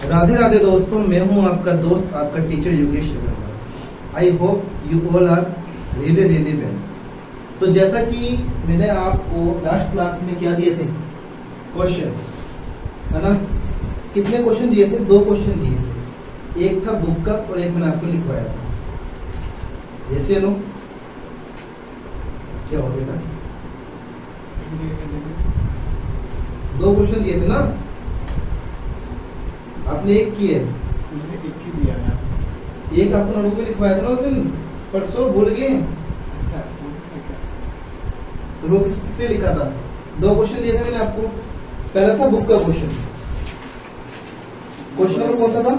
राधे राधे दोस्तों, मैं हूं आपका दोस्त, आपका teacher Yogesh Agarwal. I hope you all are really well. तो जैसा कि मैंने आपको लास्ट क्लास में क्या दिए थे, क्वेश्चंस, है ना। कितने क्वेश्चन दिए थे? 2 क्वेश्चन दिए थे। एक था बुक का और एक मैंने आपको लिखवाया था। जैसे लो क्या हो बेटा, 2 क्वेश्चन दिए थे ना, आपने एक किए, एक ही दिया है। एक आपको नोटबुक में लिखवाया था ना उस दिन, परसों भूल गए। अच्छा, तो वो किसने लिखा था? 2 क्वेश्चन दिए थे मैंने आपको। पहला था बुक का क्वेश्चन। क्वेश्चन नंबर कौन सा था?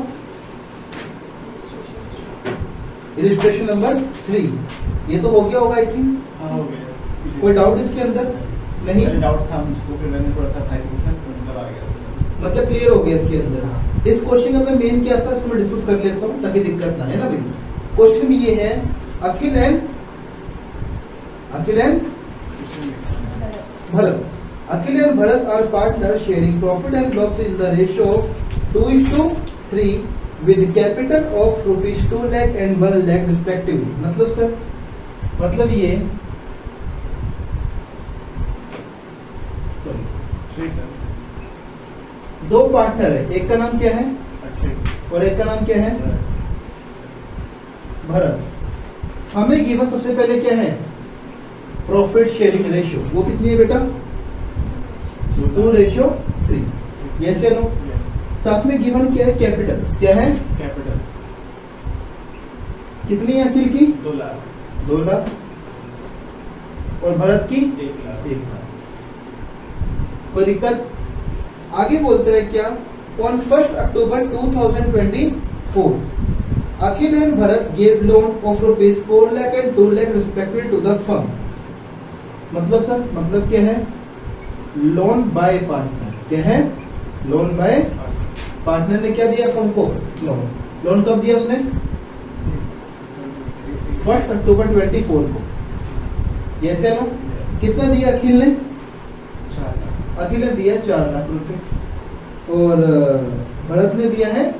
Illustration number 3। ये तो हो गया होगा आई थिंक। हाँ, हो गया। कोई डाउट इसके अंदर? नहीं, डाउट था मुझको, फिर मैंने थोड़ा सा था क्वेश्चन, मतलब आ गया। मतलब क्लियर हो गया इसके अंदर। हाँ, इस क्वेश्चन के अंदर मेन क्या था इसको मैं डिस्कस कर लेता हूँ ताकि दिक्कत ना है ना भाई। क्वेश्चन ये है, Akhil and Bharat are partner sharing profit and loss in the ratio of 2:3 with capital of rupees 2 lakh and 1 lakh respectively। मतलब सर, मतलब ये सर 2 पार्टनर है, एक का नाम क्या है और एक का नाम क्या है? भरत। हमें गिवन सबसे पहले क्या है? Profit sharing ratio. वो कितनी है बेटा? 2:3। यस या नो? साथ में गिवन क्या है? कैपिटल। क्या है? कैपिटल कितनी है अखिल की? 2 लाख। 2 लाख। और भरत की? 1 लाख। 1 लाख। कोई दिक्कत? आगे बोलते हैं क्या? On 1 October 2024 Akhil and Bharat gave loan of rupees 4 lakh and 2 lakh respectively to the firm. मतलब सर, मतलब क्या है? Loan by partner. क्या है? लोन बाय पार्टनर ने क्या दिया फर्म को? लोन। लोन कब दिया उसने? 1 अक्टूबर 24 को। यस या नो? कितना दिया अखिल ने? 4 लाख। अखिल ने दिया 4 लाख रुपए और भरत ने दिया है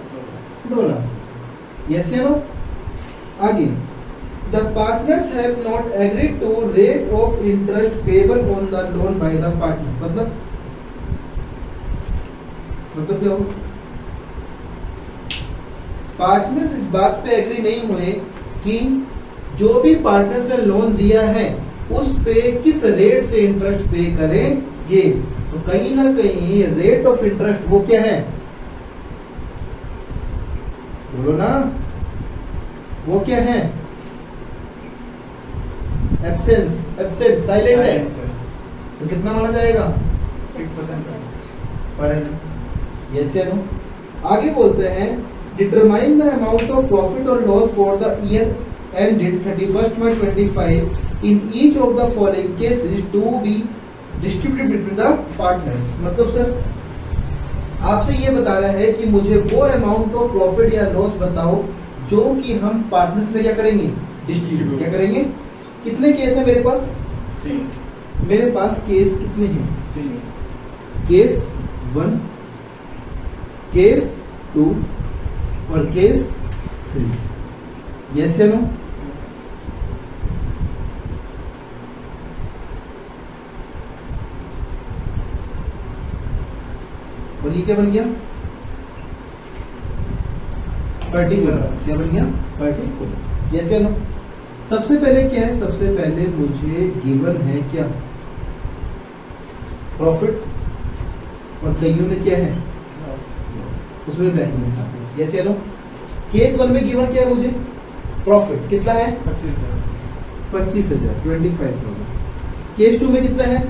2 लाख। यस या नो? आगे, the partners have not agreed to rate of interest payable on the loan by the partner. मतलब क्या हो? पार्टनर्स इस बात पे एग्री नहीं हुए कि जो भी पार्टनर्स ने लोन दिया है उस पे किस रेट से इंटरेस्ट पे करेंगे। तो कहीं ना कहीं रेट ऑफ इंटरेस्ट वो क्या है? बोलो ना, वो क्या है? एब्सेंट, साइलेंट है। तो कितना माना जाएगा? 6%। पर यस या नो? आगे बोलते हैं, determine the amount of profit और loss for the year ended 31st March 25 in each of the following cases to be distributed between the partners। मतलब सर, आपसे ये बता रहा है कि मुझे वो अमाउंट ऑफ प्रॉफिट या लॉस बताओ जो कि हम पार्टनर्स में क्या करेंगे? डिस्ट्रीब्यूट। क्या करेंगे? कितने केस है मेरे पास? 3। मेरे पास केस कितने हैं? 3। केस 1, केस 2 और केस 3। यस या नो? और ये क्या बन गया? पर्टिकुलर्स। क्या बन गया? पर्टिकुलर्स। यस या नो? सबसे पहले क्या है? सबसे पहले मुझे गिवन है क्या? प्रॉफिट और कईयों में क्या है? उसमें ब्रैकेट में लिखा है। यस या नो? केस 1 में गिवन क्या है मुझे? प्रॉफिट कितना है? 25,000, 25,000। केस 2 में कितना है?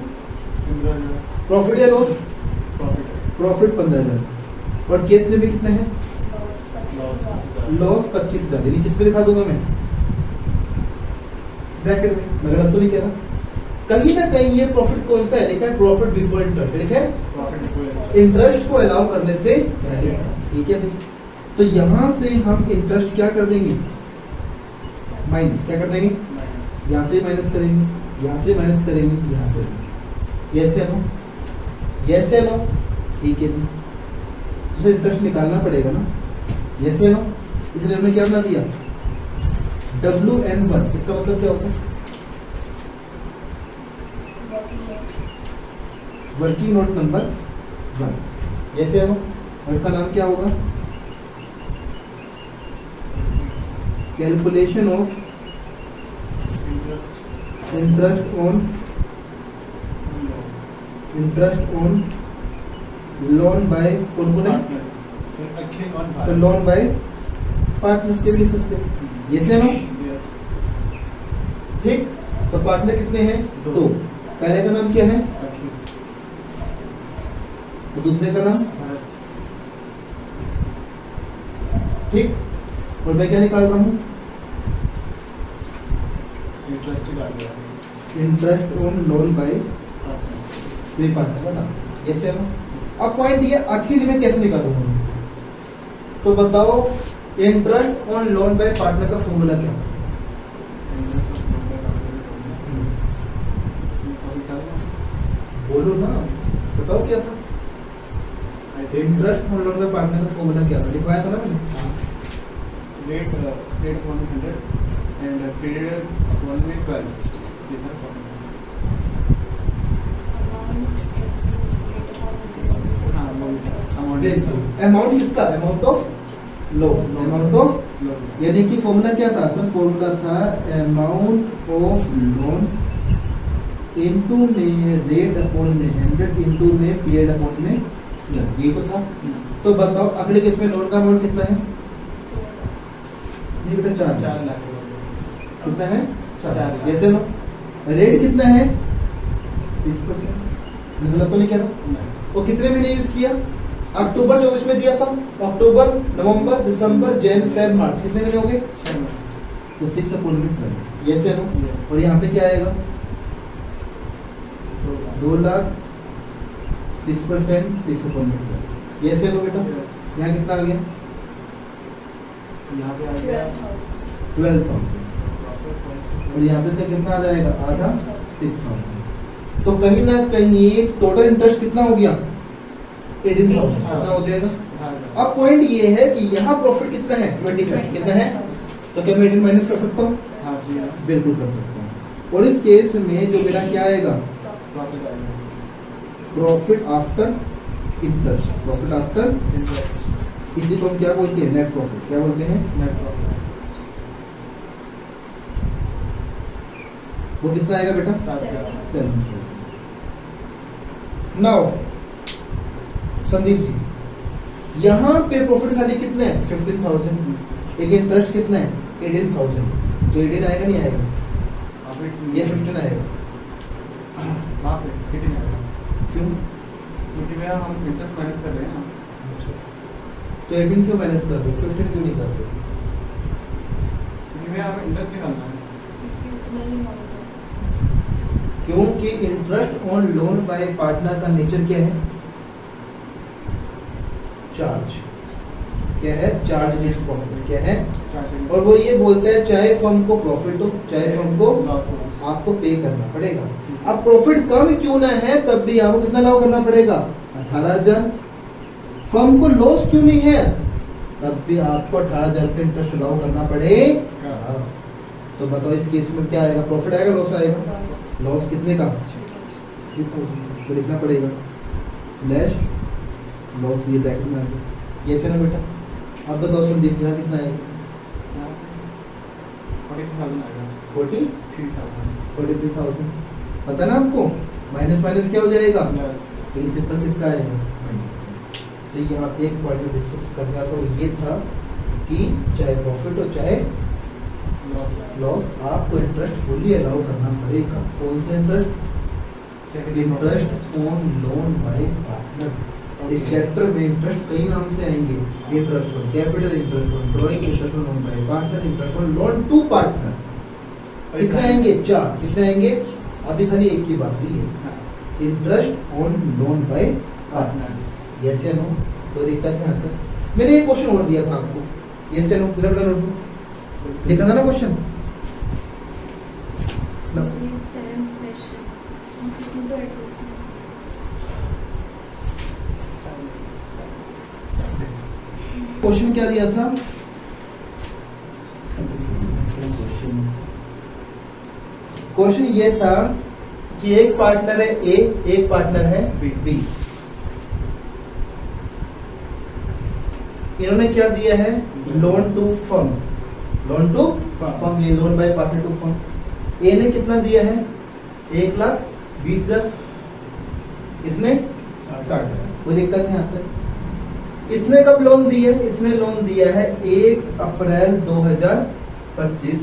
प्रॉफिट या लॉस? प्रॉफिट 15,000। और केस 3 में कितना है? लॉस 25,000। यानी किस पे लिखा दूंगा मैं? ब्रैकेट में। मैं गलत तो नहीं कह रहा? कहीं ना कहीं ये प्रॉफिट कौन सा है? लिखा है प्रॉफिट बिफोर इंटरेस्ट। लिखा है इंटरेस्ट को अलाउ करने से पहले। ठीक है भाई, तो यहां से हम इंटरेस्ट क्या कर देंगे? माइनस। क्या कर देंगे? यहां से माइनस करेंगे, यहां से माइनस करेंगे, यहां से। यस या नो? यस या नो? ठीक है जी। उसे इंटरेस्ट निकालना पड़ेगा ना, यस या नो। इसलिए हमने क्या बना दिया, WN1। इसका मतलब क्या होता है, वर्किंग नोट नंबर 1, यस या नो। और इसका नाम क्या होगा, calculation of interest on loan bye कौन कौन है, तो लोन बाय पार्टनर्स के भी लिख सकते हैं, यस या नो। ठीक, तो पार्टनर कितने हैं, 2। पहले का नाम क्या है, तो दूसरे का नाम, ठीक। और मैं क्या निकाल रहा हूं, interest on loan by partner का नाम, यस या नो। अब पॉइंट ये आखिर में कैसे निकालूंगा, तो बताओ interest on loan by partner का फॉर्मूला क्या है, बोलो ना, बताओ क्या था, interest on loan by partner का फॉर्मूला क्या था, लिखवाया था ना मैंने, rate upon 100 and period upon 12. Amount किसका, amount of loan, amount of, यानी कि फॉर्मूला क्या था सर, फॉर्मूला था अमाउंट ऑफ लोन इनटू में रेट अपॉन में 100 इनटू में पीरियड अपॉन में 12, ये तो था। तो बताओ अगले केस में लोन का अमाउंट कितना है, नहीं बेटा 4 लाख कितना है, 4 लाख। जैसे लो, रेट कितना है 6%, गलत तो नहीं कह रहा, वो कितने महीने यूज किया, अक्टूबर 24 में दिया था, अक्टूबर, नवंबर, दिसंबर, जैन, फेब, मार्च, कितने महीने हो गए, तो 6 अपॉन में 12, यस या नो। और यहाँ पे क्या आएगा, 2 लाख, 6%, 6 अपॉन में 12, यस या नो बेटा। यहाँ कितना आ गया, यहाँ पे आ गया 12,000, और यहाँ पे से कितना आ जाएगा, आधा 6,000। तो कहीं ना कहीं टोटल इंटरेस्ट कितना हो गया, 18,000 कितना हो जाएगा। अब पॉइंट ये है कि यहाँ प्रॉफिट कितना है, 25 कितना है, तो क्या मैं 18 माइनस कर सकता हूँ, बिल्कुल कर सकता हूँ। और इस केस में जो मेरा क्या आएगा, profit after interest, profit after, इसी को हम क्या बोलते हैं, नेट प्रॉफिट, क्या बोलते हैं, वो कितना आएगा बेटा, 7,000। नाउ संदीप जी, यहाँ पे प्रॉफिट खाली कितने हैं, 15,000, लेकिन इंटरेस्ट कितना है, 18,000, तो 18 आएगा नहीं आएगा, ये 15 आएगा, वहाँ पे 18 आएगा, क्यों, क्योंकि भैया हम इंटरेस्ट माइनस कर रहे हैं ना, तो 18 क्यों माइनस कर रहे हो, 15 क्यों नहीं कर रहे हो, क्योंकि भैया हमें इंटरेस्ट निकालना है, क्योंकि interest on loan by partner का नेचर क्या है, चार्ज, क्या है, चार्ज नेट प्रॉफिट, क्या है, और वो ये बोलता है चाहे फर्म को प्रॉफिट हो चाहे फर्म को लॉस हो, आपको पे करना पड़ेगा। अब प्रॉफिट कम क्यों ना है तब भी आपको कितना लाभ करना पड़ेगा, 18,000। फर्म को लॉस क्यों नहीं है तब भी आपको 18,000 रुपये इंटरेस्ट लाभ करना पड़ेगा। तो बताओ इस केस में क्या आएगा, प्रॉफिट आएगा लॉस आएगा, लॉस कितने का, 3,000, तो लिखना पड़ेगा स्लैश लॉस, ये ब्रैकेट में आ गया, ये से ना बेटा। अब बताओ संदीप यहाँ कितना आएगा, 43,000 आएगा, 43,000 पता ना आपको, माइनस माइनस क्या हो जाएगा, यस, तो ये सिंपल किसका आएगा, माइनस। तो यहाँ पे एक पॉइंट डिस्कस करना था, वो ये था कि चाहे प्रॉफिट हो चाहे लॉस आपको इंटरेस्ट फुली अलाउ करना पड़ेगा। कौन सा interest, interest on loan by partner. इस चैप्टर में इंटरेस्ट कई नाम से आएंगे, interest on capital, interest on drawing, interest on loan by partner, interest on loan to partner, कितने आएंगे, 4, कितने आएंगे, अभी खाली एक की बात हुई है, interest on loan by partners, yes या नो, कोई दिक्कत है यहाँ तक। मैंने एक क्वेश्चन और दिया था आपको, यस या नो, लिखा था ना क्वेश्चन, क्वेश्चन क्या दिया था? क्वेश्चन ये था कि एक पार्टनर है ए, एक पार्टनर है बी। इन्होंने क्या दिया है? Loan to firm, loan to firm, ये loan by partner to firm. A ने कितना दिया है? 1,20,000, इसने 60,000। कोई दिक्कत नहीं आता है। इसने कब लोन दिया है? इसने लोन दिया है 1 अप्रैल 2025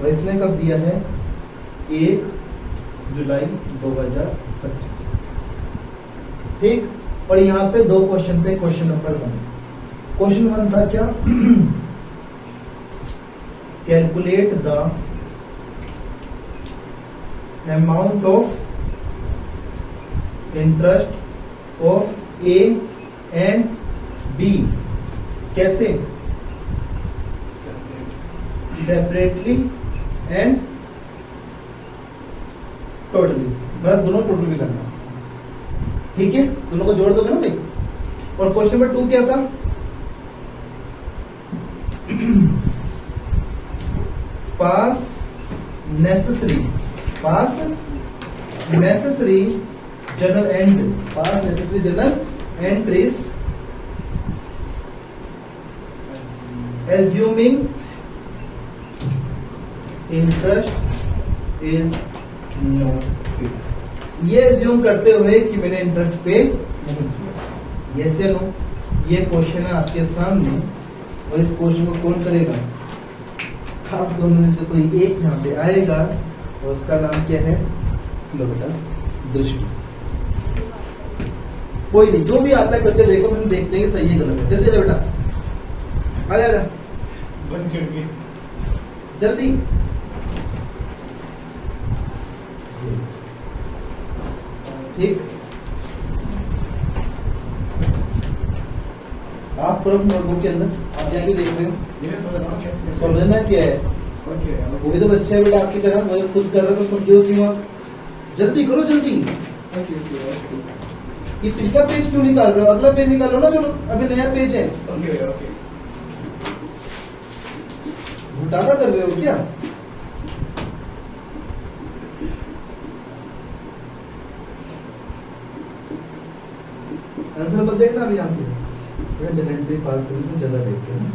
और इसने कब दिया है? 1 जुलाई 2025। ठीक। और यहाँ पे दो क्वेश्चन थे। क्वेश्चन नंबर 1, क्वेश्चन 1 था क्या? Calculate the amount of interest of A and B. कैसे? सेपरेटली एंड टोटली, मतलब दोनों टोटल भी करना। ठीक है, दोनों को जोड़ दोगे ना भाई। और क्वेश्चन नंबर 2 क्या था? पास necessary journal entries, pass necessary journal entries assuming interest is not paid. ये एज्यूम करते हुए कि मैंने इंटरेस्ट पे नहीं किया। यस या नो? ये क्वेश्चन है आपके सामने और इस क्वेश्चन को कौन करेगा? आप दोनों में से कोई एक यहाँ पे आएगा और उसका नाम क्या है? लो बेटा, दृष्टि। कोई नहीं, जो भी आता है करके देखो, हम देखते हैं सही है गलत है। जल्दी बेटा, आ जा बंद कर के जल्दी। ठीक, आप पूरा नोटबुक के अंदर आप जाके देख रहे हो। ये समझ रहा हूँ कैसे समझना क्या है? ओके। वो भी तो बच्चा है बेटा आपकी तरह, वो खुद कर रहा है तो कंफ्यूज क्यों आप? जल्दी करो जल्दी। ये पिछला पेज क्यों निकाल रहे हो? अगला पेज निकालो ना, जो अभी नया पेज है। Okay okay. घुटाला कर रहे हो क्या? आंसर मत देखना अभी यहाँ से। बेटा जर्नल एंट्री पास करी तो जगह देख के ना।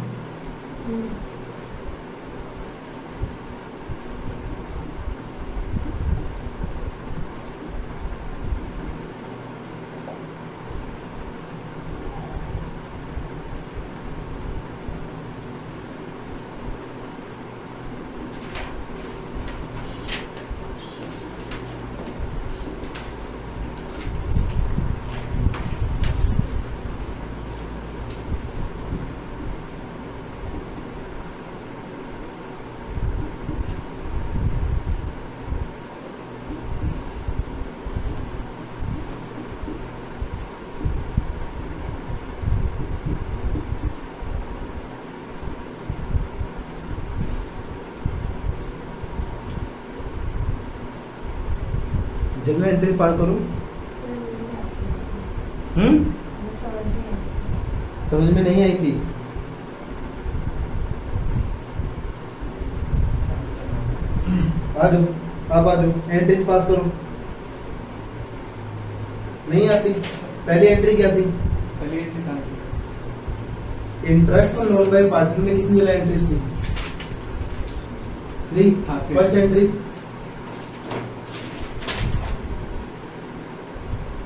जर्नल एंट्री पार करो। समझ में नहीं आई थी? आ जाओ, आप आ जाओ, एंट्रीज पास करो। नहीं आती? पहली एंट्री क्या थी? पहली एंट्री कहाँ थी? इंटरेस्ट और लोन बाय पार्टनर में कितनी वाला एंट्रीज थी? 3। हाँ, first entry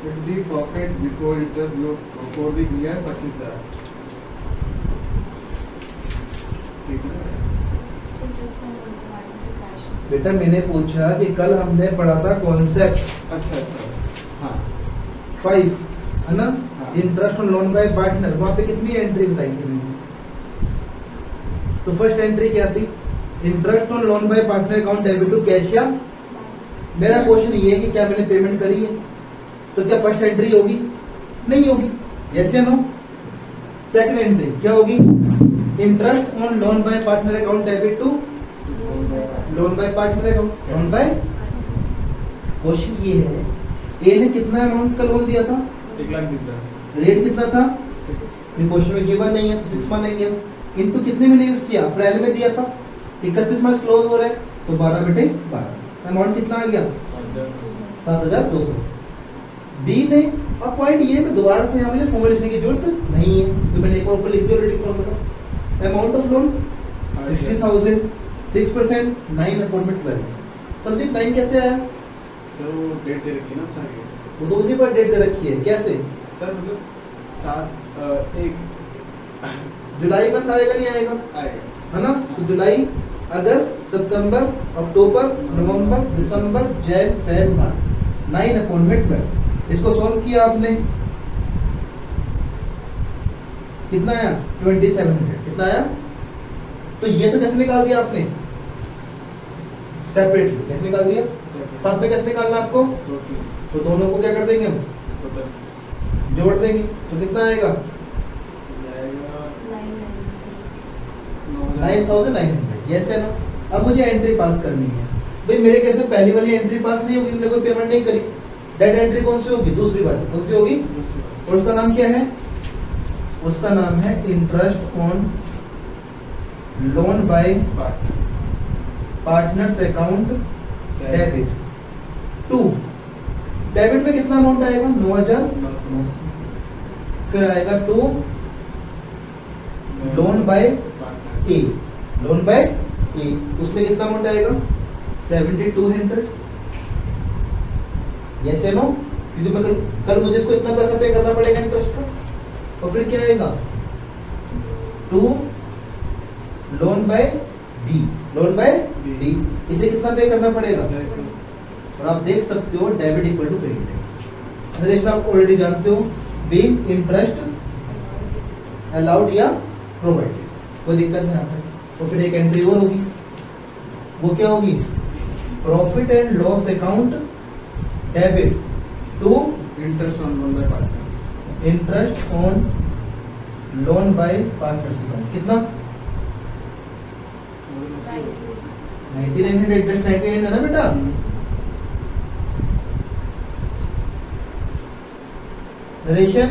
Is the profit before interest loss for the year 25,000? ठीक है। बेटा मैंने पूछा कि कल हमने पढ़ा था कॉन्सेप्ट अच्छा अच्छा। हाँ 5 है ना? हाँ। इंटरेस्ट और लोन बाय पार्टनर, वहां पे कितनी एंट्री बताई थी मैंने? तो फर्स्ट एंट्री क्या थी? इंटरेस्ट और loan by partner account debit to cash या? मेरा क्वेश्चन ये है कि क्या मैंने पेमेंट करी है? तो क्या फर्स्ट एंट्री होगी? नहीं होगी। यस या नो? सेकंड एंट्री क्या होगी? Interest on loan by partner account debit to loan by partner account, loan by. Question ये है, ए ने कितना अमाउंट का लोन दिया था? 1,20,000। रेट कितना था? ये क्वेश्चन में गिवन नहीं है तो 6 मान लेंगे हम। इनटू कितने में यूज किया, अप्रैल में दिया था, 31 मार्च क्लोज हो रहा है तो 12/12 अमाउंट कितना आ गया 7,200। बी में अब पॉइंट ये में दोबारा से यहाँ मुझे फॉर्मूला लिखने की जरूरत नहीं है तो मैंने एक और ऊपर लिख दिया already formula. Amount of loan 60,000, 6%, 9/12। Sandeep 9 कैसे आया? सर वो डेट दे रखी है ना सर, वो तो उन्हीं पर डेट दे रखी है, कैसे? सर मतलब 7/1 जुलाई मंथ आएगा नहीं आएगा, आएगा है ना? तो जुलाई, अगस्त, सितंबर, अक्टूबर, नवंबर, दिसंबर, जैन, फेब, मार्च, 9/12। इसको सॉल्व किया आपने, कितना आया 2700। कितना आया? तो ये तो कैसे निकाल दिया आपने सेपरेटली, कैसे निकाल दिया? साथ में कैसे निकालना आपको? तो दोनों को क्या कर देंगे हम, जोड़ देंगे तो कितना आएगा 9,900। यस है ना? अब मुझे एंट्री पास करनी है भाई। मेरे केस में पहली वाली एंट्री पास नहीं होगी, मैंने कोई पेमेंट नहीं करी। डेट एंट्री कौन सी होगी? दूसरी वाली। कौन सी होगी? और उसका नाम क्या है? उसका नाम है interest on loan by partners account debit 2। Debit में कितना अमाउंट आएगा 9,900। फिर आएगा 2 loan by A, loan by A, उसमें कितना अमाउंट आएगा 7,200। यस या नो? क्योंकि मैं कल मुझे इसको इतना पैसा पे करना पड़ेगा इंटरेस्ट का। और फिर क्या आएगा 2 loan by B, loan by B, इसे कितना पे करना पड़ेगा? और आप देख सकते हो डेबिट इक्वल टू क्रेडिट है। रिलेशन आप ऑलरेडी जानते हो, बीइंग इंटरेस्ट अलाउड या प्रोवाइडेड, कोई दिक्कत नहीं आता। तो फिर एक एंट्री और होगी, वो क्या होगी? Profit and loss account debit to interest on loan by partners, interest on loan by partners account. कितना 9900। इंटरेस्ट 99 है ना बेटा? Relation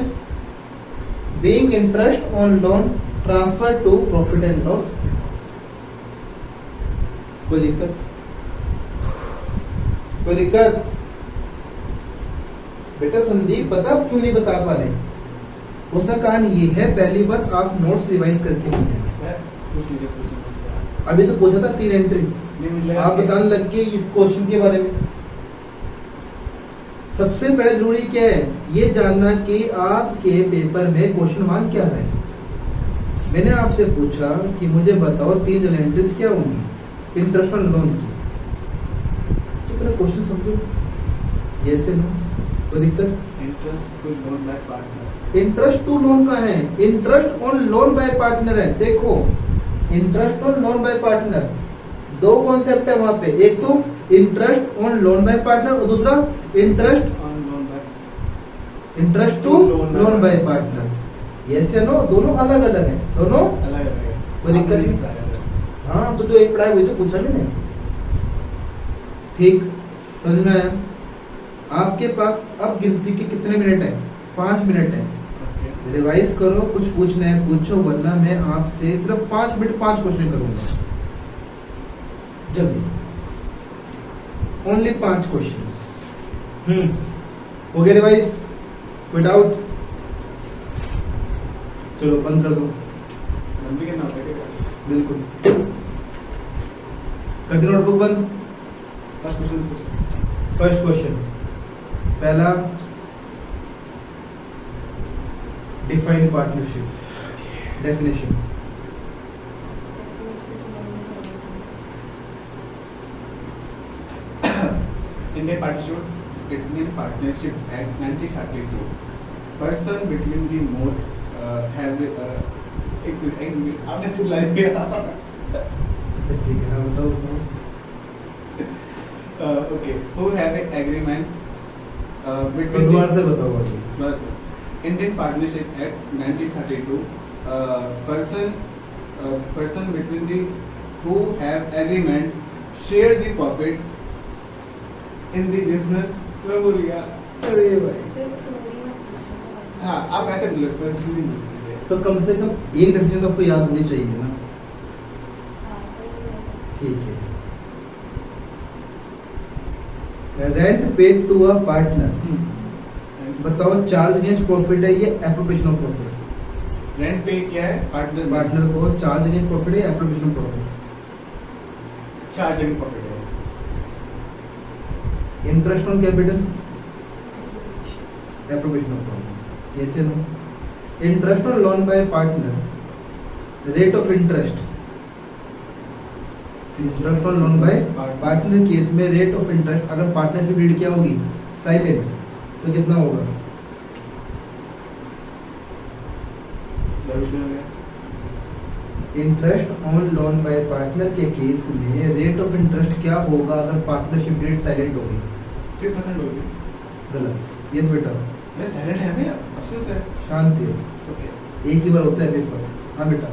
being interest on loan transfer to profit and loss. कोई दिक्कत? कोई दिक्कत? बेटा संदीप बता, आप क्यों नहीं बता पा रहे? उसका कारण ये है, पहली बार आप नोट्स रिवाइज करके नहीं थे। अभी तो पूछा था 3 एंट्रीज, आप बताने लग गए इस क्वेश्चन के बारे में। सबसे पहले जरूरी क्या है ये जानना कि आपके पेपर में क्वेश्चन मांग क्या है। मैंने आपसे पूछा कि मुझे बताओ 3 जन एंट्रीज क्या होंगी इंटरेस्ट ऑन लोन की, तो पहले क्वेश्चन समझो। Yes no? कोई दिक्कत? Interest to loan by partner, interest to loan का है, interest on loan by partner है। देखो interest on loan by partner, दो कॉन्सेप्ट है वहां पे, एक तो interest on loan by partner और दूसरा interest on loan by interest to loan by partner. Yes या नो? दोनों अलग अलग है, दोनों अलग अलग है, कोई दिक्कत नहीं। हाँ तो जो एक पढ़ाई हुई तो पूछा मैंने, ठीक समझ में आया? आपके पास अब गिनती के कितने मिनट है? 5 मिनट है। रिवाइज करो, कुछ पूछना है पूछो, वरना मैं आपसे सिर्फ 5 मिनट 5 क्वेश्चन करूंगा, जल्दी, ओनली 5 क्वेश्चंस। हो गया रिवाइज? कोई डाउट? चलो बंद कर दो। लंबी के नाम है बिल्कुल कर दी नोटबुक बंद। फर्स्ट क्वेश्चन पहला, define partnership. Definition Indian Partnership Act 1932. Person between the more have आपने सिर्फ लाइन दिया। ठीक है, बताओ बताओ। Okay, who have an agreement between दोबारा से बताओ अभी। बस Indian Partnership Act 1932. Person between the who have agreement share the profit in the business। मैं भूल गया। अरे भाई हाँ आप ऐसे बोलो, हिंदी में बोलिए। तो कम से कम एक डेफिनेशन तो आपको याद होनी चाहिए ना। ठीक है, rent paid to a partner, बताओ चार्ज अगेंस्ट प्रॉफिट है ये appropriation of profit? Rent pay क्या है? पार्टनर पार्टनर को चार्ज अगेंस्ट प्रॉफिट है appropriation of profit? Charge in profit है। Interest on capital appropriation of profit, yes या no? Interest on loan by partner, rate of interest, interest on loan by partner case में rate of interest अगर partnership deed क्या होगी? Silent, तो कितना होगा? Interest on loan by partner के case में रेट ऑफ इंटरेस्ट क्या होगा अगर पार्टनरशिप डीड साइलेंट होगी? 6% होगी। गलत, यस बेटा? मैं साइलेंट है भैया, अफसोस है। शांति, ओके, एक ही बार होता है पेपर। हाँ बेटा,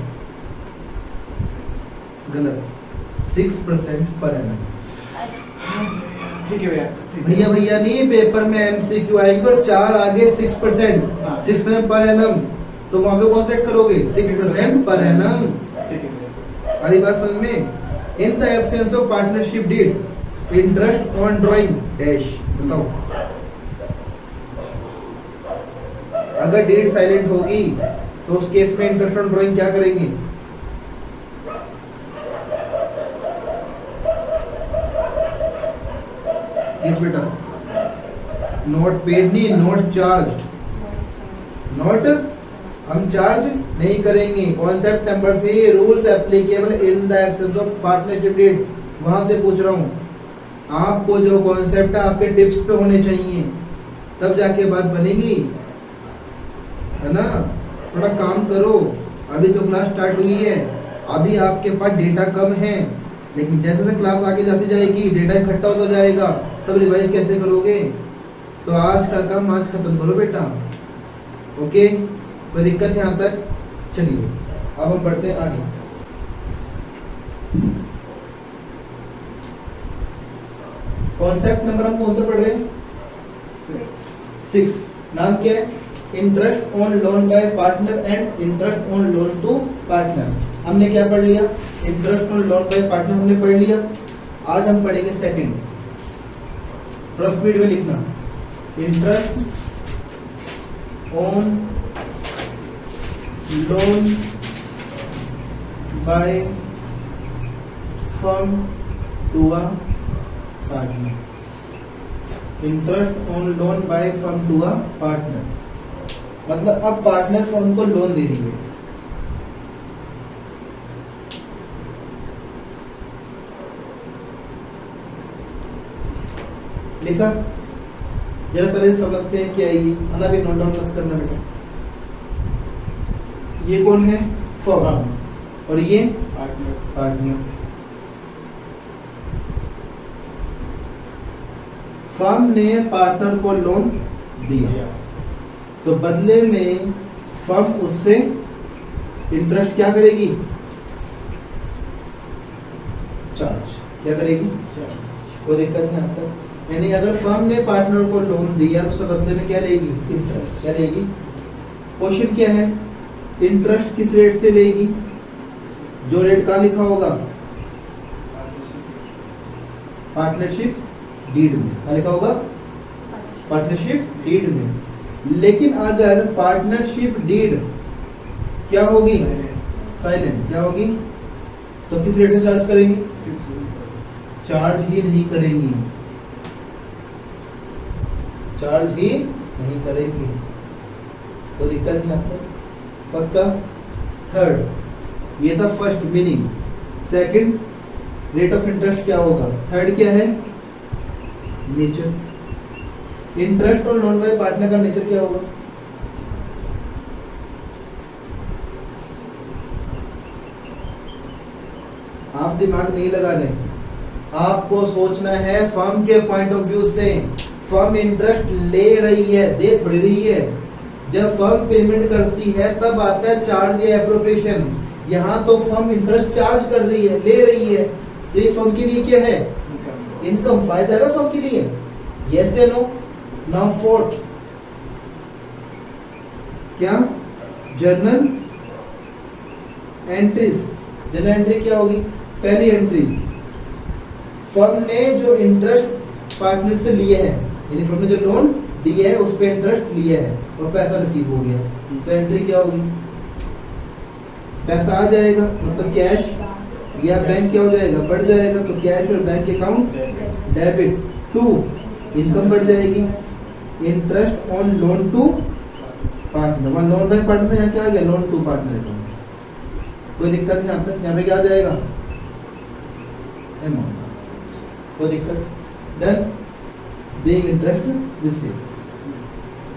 गलत, 6% पर एनम। ठीक है भैया, ठीक है। भैया भैया नहीं, पेपर में एमसीक्यू आएंगे और 4 आगे 6%, हाँ। 6% पर एनम, तो वहां पे कौन सेट करोगे? 6% पर एनम। ठीक है भैया। हमारी बात समझ में? In the absence of partnership deed interest on drawing dash, बताओ अगर डीड साइलेंट होगी तो उस केस में इंटरेस्ट ऑन ड्राइंग क्या करेंगे? यस बेटा, नॉट पेड नहीं, नॉट चार्ज्ड, नॉट, हम चार्ज नहीं करेंगे। Concept number 3, rules applicable in the absence of partnership deed, वहां से पूछ रहा हूं। आपको जो कॉन्सेप्ट है आपके टिप्स पे होने चाहिए, तब जाके बात बनेगी, है ना? थोड़ा काम करो, अभी तो क्लास स्टार्ट हुई है, अभी आपके पास डेटा कम है, लेकिन जैसे जैसे क्लास आगे जाती जाएगी डेटा इकट्ठा होता जाएगा, तब रिवाइज कैसे करोगे? तो आज का काम आज खत्म करो बेटा, ओके? कोई दिक्कत यहाँ तक? चलिए अब हम बढ़ते हैं आगे। कॉन्सेप्ट नंबर हम कौन सा पढ़ रहे हैं? 6। नाम क्या है? Interest on loan by partner and interest on loan to partner. हमने क्या पढ़ लिया? Interest on loan by partner हमने पढ़ लिया। आज हम पढ़ेंगे सेकंड, थोड़ा स्पीड में लिखना। Interest on loan by firm to a partner, interest on loan by firm to a partner, मतलब अब पार्टनर फर्म को लोन दे रही है। लिखा? जरा पहले समझते हैं क्या है ये, आना भी नोट डाउन मत करना बेटा। ये कौन है? फर्म, और ये पार्टनर। फर्म ने पार्टनर को लोन दिया, तो बदले में फर्म उससे इंटरेस्ट क्या करेगी? चार्ज। क्या करेगी? कोई दिक्कत नहीं आता। यानी अगर फर्म ने पार्टनर को लोन दिया तो उससे बदले में क्या लेगी? इंटरेस्ट। क्या लेगी? क्वेश्चन क्या है? इंटरेस्ट किस रेट से लेगी? जो रेट कहाँ लिखा होगा? पार्टनरशिप डीड में। क्या लिखा होगा? पार्टनरशिप डीड में। लेकिन अगर पार्टनरशिप डीड क्या होगी? साइलेंट। क्या होगी? तो किस रेट से चार्ज करेंगी? चार्ज ही नहीं करेंगी, चार्ज ही नहीं करेंगी। तो दिक्कत नहीं आता, पक्का? थर्ड, ये था first meaning. Second, rate of interest क्या होगा? थर्ड क्या है? नेचर। इंटरेस्ट और लोन बाय पार्टनर का नेचर क्या होगा? आप दिमाग नहीं लगा रहे, आपको सोचना है फर्म के पॉइंट ऑफ व्यू से। फर्म इंटरेस्ट ले रही है, दे थोड़ी रही है। जब फर्म पेमेंट करती है तब आता है चार्ज या एप्रोप्रिएशन। यहाँ तो फर्म इंटरेस्ट चार्ज कर रही है, ले रही है, तो ये फर्म के लिए क्या है? इनकम, फायदा है ना फर्म के लिए। यस या नो? नाउ फोर्थ, क्या? जर्नल एंट्रीज, जनरल एंट्री क्या होगी? पहली एंट्री, फर्म ने जो इंटरेस्ट पार्टनर से लिए है, यानी फर्म ने जो लोन दिया है उस पे इंटरेस्ट लिया है और पैसा रिसीव हो गया, तो एंट्री क्या होगी? पैसा आ जाएगा, मतलब कैश या बैंक क्या हो जाएगा? बढ़ जाएगा, तो कैश और bank account debit to income बढ़ जाएगी, interest on loan to partner, वहाँ लोन बाय पार्टनर, यहाँ क्या आ गया? लोन टू पार्टनर अकाउंट, कोई दिक्कत नहीं आता, यहाँ पे क्या आ जाएगा? अमाउंट, कोई दिक्कत? Done, being interest receive.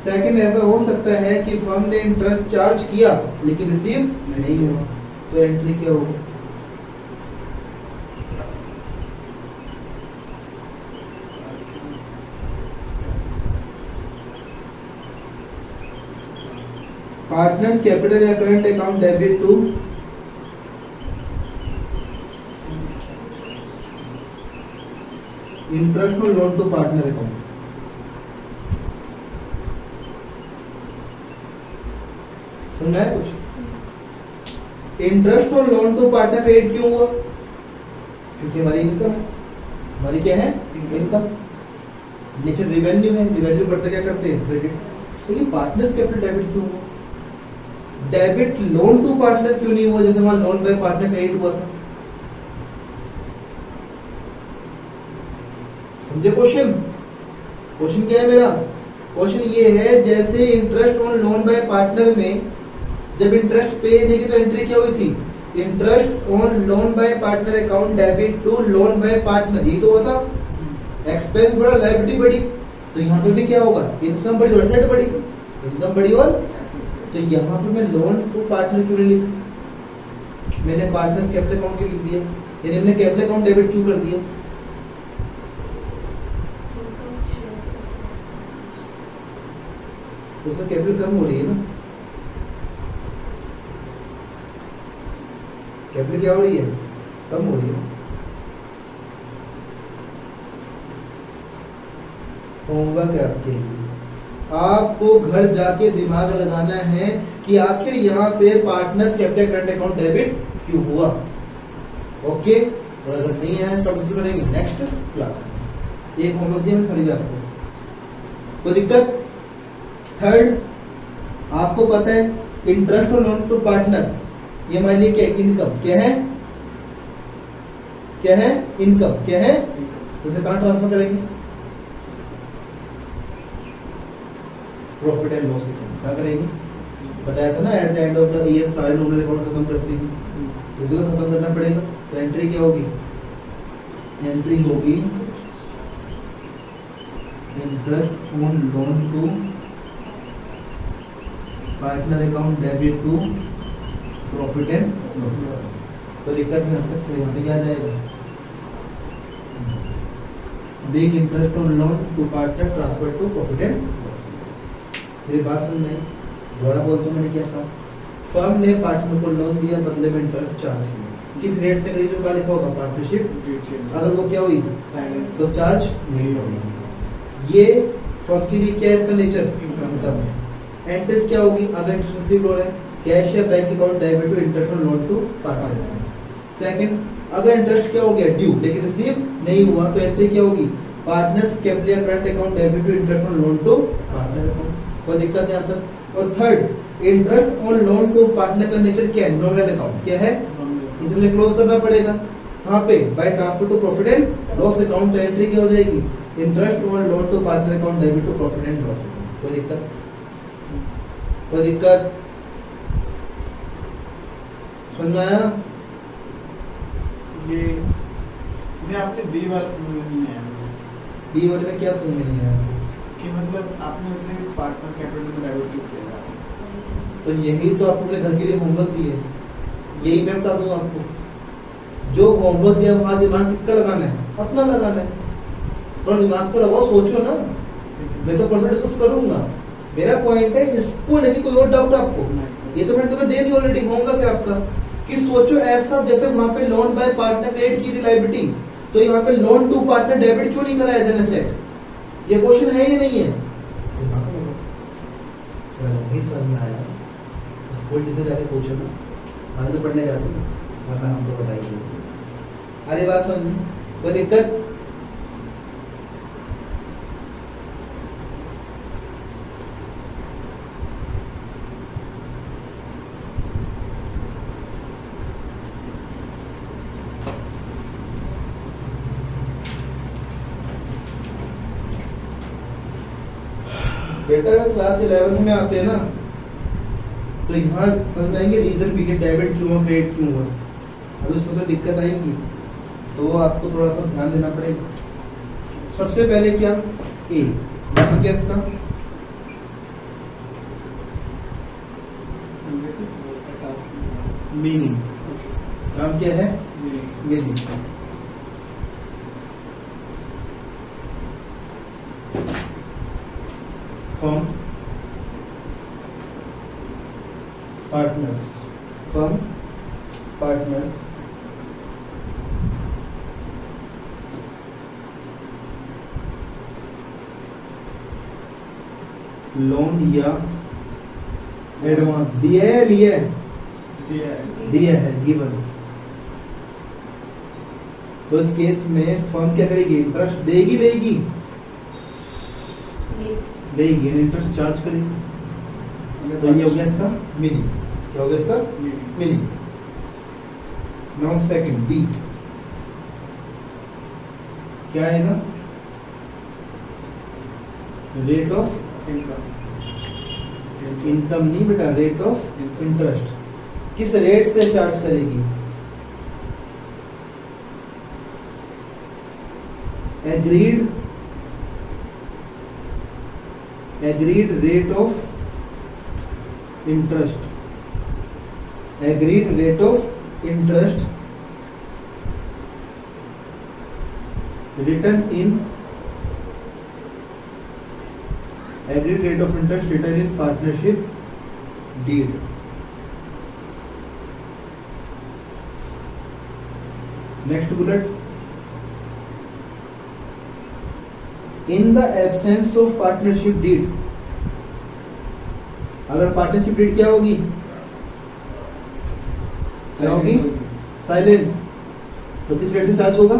Second, ऐसा हो सकता है कि फर्म ने इंटरेस्ट चार्ज किया लेकिन रिसीव नहीं हुआ, तो एंट्री क्या होगी? पार्टनर्स कैपिटल या current account debit to interest और लोन टू पार्टनर अकाउंट। समझा है कुछ? इंटरेस्ट और लोन टू पार्टनर क्रेडिट क्यों हुआ? क्योंकि हमारी इनकम है, हमारी क्या है? इनकम, नेचर रिवेन्यू है, रिवेन्यू बढ़ता क्या करते हैं? क्रेडिट। लेकिन पार्टनर्स कैपिटल डेबिट क्यों हुआ? डेबिट लोन टू पार्टनर क्यों नहीं हुआ, जैसे हमारा लोन बाय पार्टनर क्रेडिट हुआ था? समझे क्वेश्चन? क्वेश्चन क्या है मेरा? क्वेश्चन ये है, जैसे interest on loan by partner में जब इंटरेस्ट पे नहीं की तो एंट्री क्या हुई थी? Interest on loan by partner account debit to loan by partner, यही तो हुआ था। एक्सपेंस बढ़ा, लायबिलिटी बढ़ी, तो यहाँ पे भी क्या होगा? इनकम बढ़ी और एसेट बढ़ी, इनकम बढ़ी और, तो यहाँ पे मैं लोन टू पार्टनर क्यों नहीं लिखा? मैंने पार्टनर्स कैपिटल अकाउंट क्यों लिख दिया? यानी हमने कैपिटल अकाउंट डेबिट क्यों कर दिया? तो उसका कैपिटल कम हो रही है ना, कैपिटल क्या हो रही है? कम हो रही है। होमवर्क है आपके लिए, आपको घर जाके दिमाग लगाना है कि आखिर यहाँ पे partners capital current account debit क्यों हुआ। ओके, और अगर नहीं आया तो हम करेंगे नेक्स्ट क्लास में। एक होमवर्क दिया मैं खाली आपको, कोई दिक्कत? थर्ड, आपको पता है इंटरेस्ट और लोन टू पार्टनर, ये हमारे लिए क्या? इनकम। क्या है? क्या है? इनकम। क्या है? तो इसे कहां ट्रांसफर करेंगे? Profit and loss account. क्या करेंगे? बताया था ना, at the end of the year सारे नॉमिनल अकाउंट खत्म करते हैं, इसको तो खत्म करना पड़ेगा। तो एंट्री क्या होगी? एंट्री होगी interest on loan to partner account debit to profit and loss. तो दिक्कत नहीं आता, तो यहाँ पे क्या जाएगा? Being interest on loan to partner transfer to profit and loss. मेरी बात समझ में आई? दोबारा बोलता हूँ, मैंने क्या कहा? फर्म ने पार्टनर को लोन दिया, बदले में इंटरेस्ट चार्ज किया, किस रेट से करी? जो क्या लिखा होगा? पार्टनरशिप। अगर वो क्या हुई? तो चार्ज नहीं करेगी। ये फर्म के लिए क्या है? इसका नेचर इनकम है। इंटरेस्ट क्या होगी? अगर इंटरेस्ट रिसीव हो रहा है, कैश या bank account debit to interest on loan to partner. Second, अगर इंटरेस्ट क्या हो गया? ड्यू, लेकिन रिसीव नहीं हुआ, तो एंट्री क्या होगी? पार्टनर्स कैपिटल या current account debit to interest on loan to partner account. कोई दिक्कत नहीं आता। और third, interest on loan to partner का नेचर क्या है? Nominal account. क्या है? इसलिए क्लोज करना पड़ेगा। कहाँ पे? By transfer to profit and loss account. तो एंट्री क्या हो जाएगी? Interest on loan to partner account debit to profit and loss account. कोई दिक्कत? कोई दिक्कत? समझ में आया? ये आपने बी वाला समझ में नहीं आया। बी वाले में क्या समझ में नहीं आया? कि मतलब आपने उसे पार्टनर कैपिटल में डाइवर्ट क्यों किया? तो यही तो आपको अपने घर के लिए होमवर्क दिए, यही मैं बता दूं आपको। जो होमवर्क दिया वहां दिमाग किसका लगाना है? अपना लगाना है। थोड़ा दिमाग तो लगाओ, सोचो ना। मैं तो परफेक्ट डिस्कस करूंगा। मेरा पॉइंट है, इसको लेके कोई और डाउट आपको? ये तो मैंने तुम्हें दे दी ऑलरेडी, होमवर्क है आपका, कि सोचो ऐसा जैसे वहां पे लोन बाय पार्टनर क्रेडिट की थी लायबिलिटी, तो यहाँ पे लोन टू पार्टनर डेबिट क्यों नहीं करा एज एन एसेट? ये क्वेश्चन है या नहीं है? नहीं समझ में आया? स्कूल टीचर जाके पूछो ना, हमें तो पढ़ने जाते हैं, वरना हम तो बताइए। अरे बात समझ, कोई दिक्कत? बेटा अगर क्लास 11 में आते हैं ना, तो यहाँ समझ आएंगे रीजन भी कि डेबिट क्यों हुआ, क्रेडिट क्यों हुआ। अब उसमें तो दिक्कत आएंगी, तो वो आपको थोड़ा सा ध्यान देना पड़ेगा। सबसे पहले क्या, ए नाम क्या इसका, मीनिंग। नाम क्या है, meaning. Firm partners, firm partners loan या एडवांस दिया है, लिया है, दिया है, गिवन। तो इस केस में फर्म क्या करेगी, इंटरेस्ट देगी, लेगी, लेगी, इंटरेस्ट चार्ज करेगी। तो ये हो गया इसका मीनिंग। क्या हो गया इसका मीनिंग। नाउ सेकंड बी क्या आएगा, रेट ऑफ इनकम नहीं बेटा, रेट ऑफ इंटरेस्ट। किस रेट से चार्ज करेगी, agreed rate of interest, agreed rate of interest return in, agreed rate of interest written in partnership deed. Next bullet, in the absence of partnership deed, अगर partnership deed क्या होगी, क्या होगी, silent. तो किस rate में charge होगा,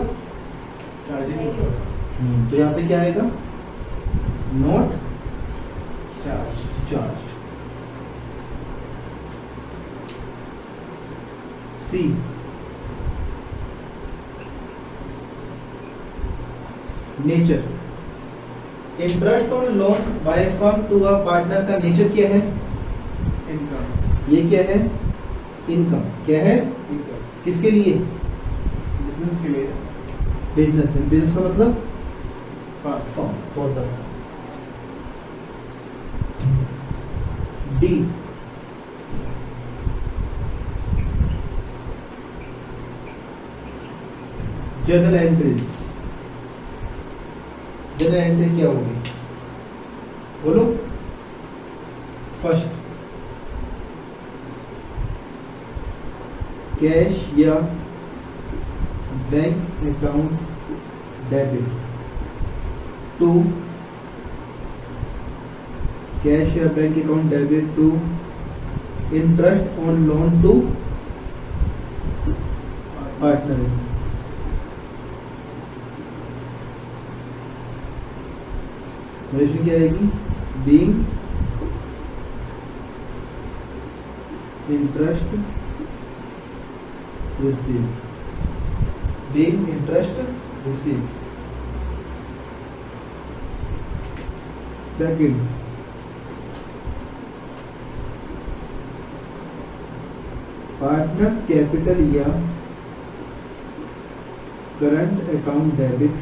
तो यहाँ पे क्या आएगा, not charged. C nature, interest on loan by firm to a partner का नेचर क्या है, इनकम। ये क्या है, इनकम। क्या है, इनकम। किसके लिए, बिजनेस के लिए। बिजनेस। बिजनेस का मतलब firm, for the firm. The journal entries. Journal entry क्या होगी, बोलो। फर्स्ट, कैश या bank account debit to, cash या bank account debit to interest on loan to partner. Narration क्या आएगी, being interest receive, being interest receive. Second, partners capital या current account debit,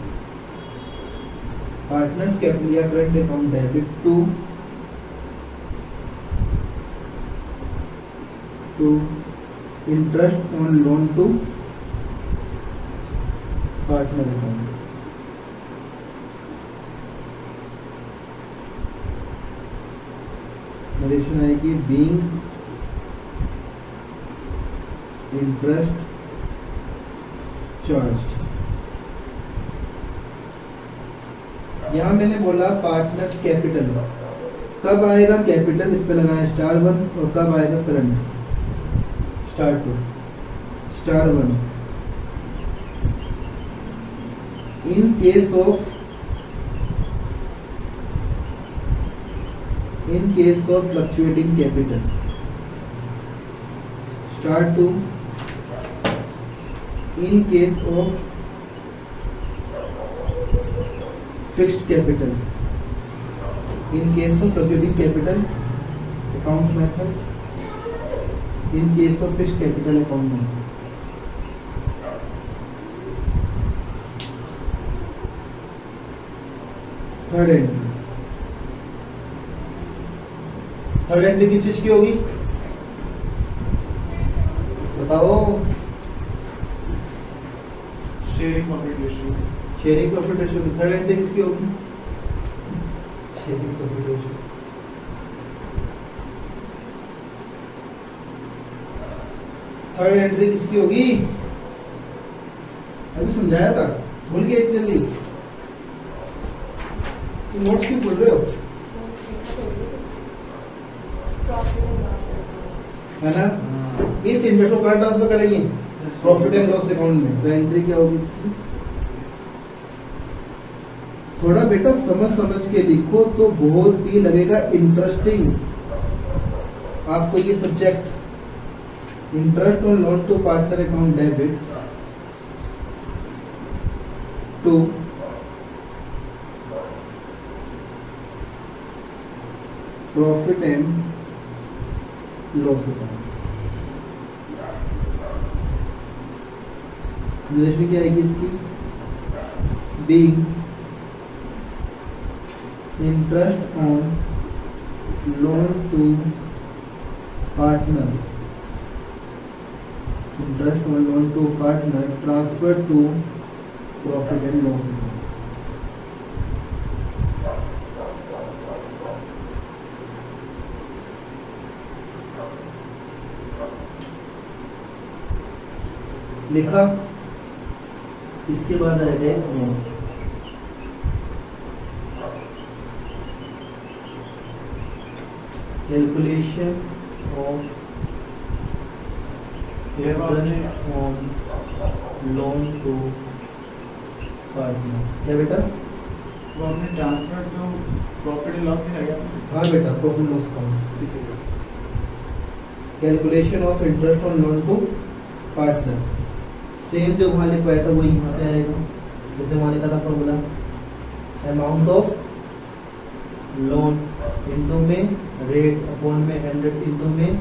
partners capital या current account debit to interest on loan to partner account. Narration आएगी being interest charged. यहां मैंने बोला partners capital, कब आएगा कैपिटल, इस पे लगाया *1, और कब आएगा current, star 2, star 1, in case of fluctuating capital, star 2, in case of fixed capital, in case of fluctuating capital account method, in case of fixed capital account method. Third entry किस चीज की होगी बताओ? Sharing profit ratio. Sharing profit ratio की third entry किसकी होगी? Sharing profit ratio. Third entry किसकी होगी? अभी समझाया था, भूल गए इतनी जल्दी? नोट्स क्यों बोल रहे हो? है ना? इस इंटरेस्ट को कहाँ ट्रांसफर करेंगे? प्रॉफिट एंड लॉस अकाउंट में। तो एंट्री क्या होगी इसकी? थोड़ा बेटा समझ के लिखो तो बहुत ही लगेगा इंटरेस्टिंग आपको ये subject. Interest on loan to partner account debit to profit and loss account. निर्देश क्या आएगी इसकी? Being interest on loan to partner, interest on loan to partner transfer to profit and loss account. लिखा। इसके बाद आएगा एक note. Calculation of interest on loan to partner. क्या बेटा? वो हमने transfer to profit and loss दिखाया। हाँ बेटा, प्रॉफिट लॉस अकाउंट। ठीक है। Calculation of interest on loan to partner, same जो वहाँ लिखवाया था वो यहाँ पे आएगा। जैसे वहाँ लिखा था formula, amount of loan into में रेट अपॉन में 100 इनटू में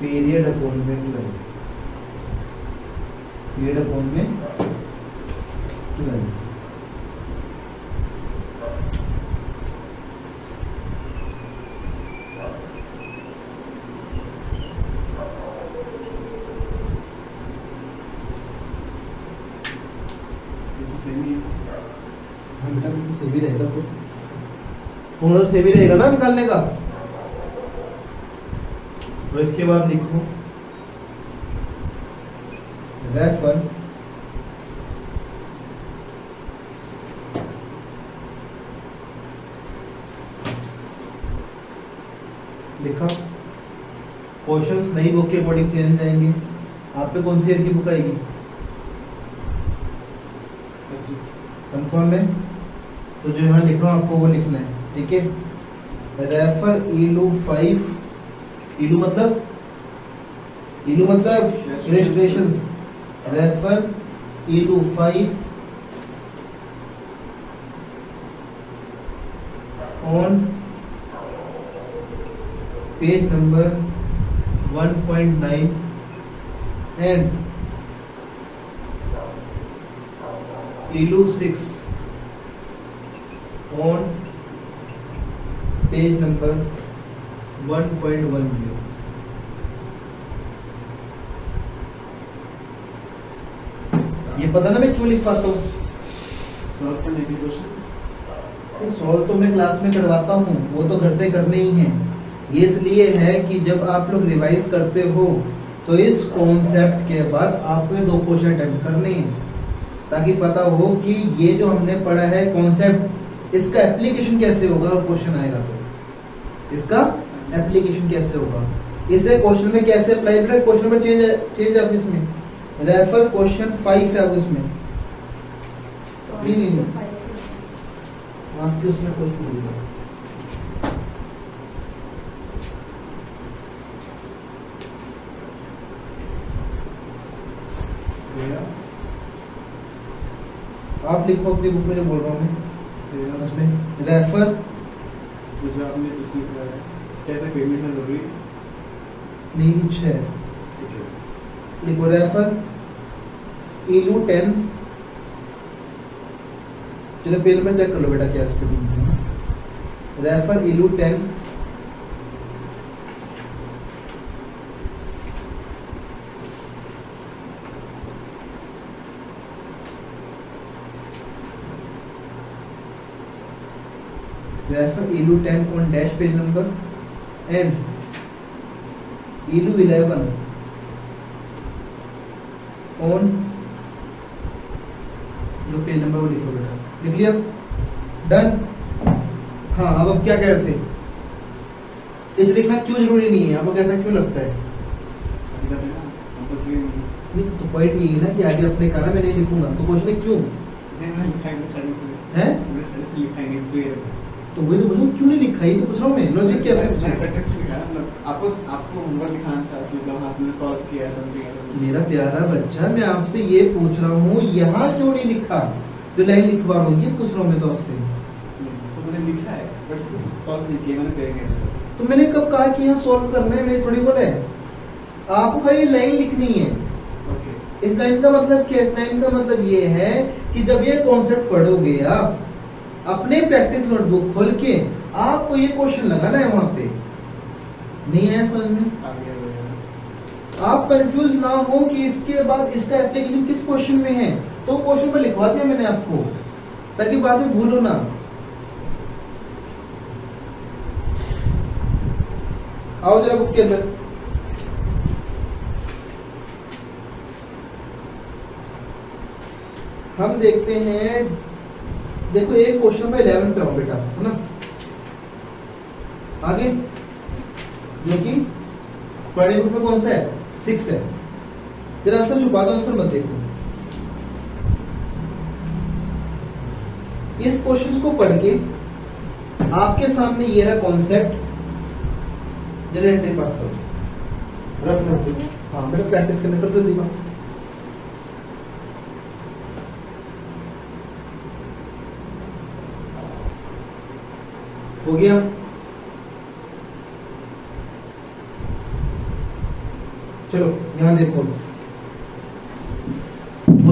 पीरियड अपॉन में 12, पीरियड अपॉन में 12। हाँ बेटा, सेवी रहेगा, फिर फॉर्मूला सेवी रहेगा ना निकालने का। और इसके बाद लिखो रेफर लिखा। क्वेश्चंस नई बुक के अकॉर्डिंग चेंज जाएंगे। आप पे कौन सी ईयर की बुक आएगी? कंफर्म है? तो जो यहाँ लिख रहा हूँ आपको वो लिखना है, ठीक है? रेफर ईलू 5, ईलू मतलब illustrations. Refer illu 5 on page number 1.9 and illu 6 on page number 1.10। ये पता ना मैं क्यों लिख पाता हूँ? सॉल्व करने के क्वेश्चंस सॉल्व तो मैं क्लास में करवाता हूँ, वो तो घर से करने ही है। ये इसलिए है कि जब आप लोग रिवाइज करते हो तो इस कॉन्सेप्ट के बाद आपको ये 2 क्वेश्चन अटेम्प्ट करने हैं, ताकि पता हो कि ये जो हमने पढ़ा है कॉन्सेप्ट, इसका एप्लीकेशन कैसे होगा। और क्वेश्चन आएगा तो इसका एप्लीकेशन कैसे होगा। इसे क्वेश्चन में कैसे अप्लाई करें? क्वेश्चन नंबर चेंज आप इसमें रेफर क्वेश्चन 5 है आप इसमें नहीं आपके उसमें क्वेश्चन आप लिखो अपनी बुक में जो बोल रहा हूँ मैं उसमें रेफर मुझे आपने कुछ लिखा है कैसे पेमेंट है जरूरी नहीं कुछ है लिखो रेफर इलू 10 चलो पेन में चेक कर लो बेटा क्या इस पे रेफर इलू 10 refer ELU 10 on dash page number and ELU 11 on जो पेज नंबर वो लिखो बेटा लिख लिया डन। हाँ अब क्या कह रहे थे इस लिखना क्यों जरूरी नहीं है आपको कैसा क्यों लगता है? नहीं तो पॉइंट यही है ना कि आगे अपने कहा मैं नहीं लिखूंगा तो क्वेश्चन है क्यों है तो वही तो बोलो क्यों नहीं लिखा? ये तो पूछ रहा हूँ मैं लॉजिक कैसे आपको होमवर्क दिखाना था मतलब हाथ में सॉल्व किया समथिंग। मेरा प्यारा बच्चा मैं आपसे ये पूछ रहा हूँ यहाँ क्यों नहीं लिखा जो लाइन लिखवा रहा हूँ ये पूछ रहा हूँ मैं तो आपसे। तो मैंने लिखा है बट सॉल्व नहीं किया मैंने करेंगे तो मैंने कब कहा कि यहाँ सॉल्व करना है? मैंने थोड़ी बोला है आपको खाली लाइन लिखनी है। ओके इस लाइन का मतलब क्या? इस लाइन का मतलब ये है कि जब ये कॉन्सेप्ट पढ़ोगे आप अपने प्रैक्टिस नोटबुक खोल के आपको ये क्वेश्चन लगाना है वहां पे। नहीं है समझ में? आप कंफ्यूज ना हो कि इसके बाद इसका एप्लीकेशन किस क्वेश्चन में है तो क्वेश्चन पर लिखवा दिया मैंने आपको ताकि बाद में भूलो ना। आओ जरा बुक के अंदर हम देखते हैं। देखो एक क्वेश्चन नंबर 11 पे आओ बेटा है ना आगे जो कि पढ़े बुक में कौन सा है 6 है। तेरा आंसर छुपा दो आंसर मत देखो। इस क्वेश्चन को पढ़ के आपके सामने ये रहा कॉन्सेप्ट जरा एंट्री पास करो रफ नोट। हाँ बेटा प्रैक्टिस करने कर जल्दी पास हो गया। चलो यहां देखो हो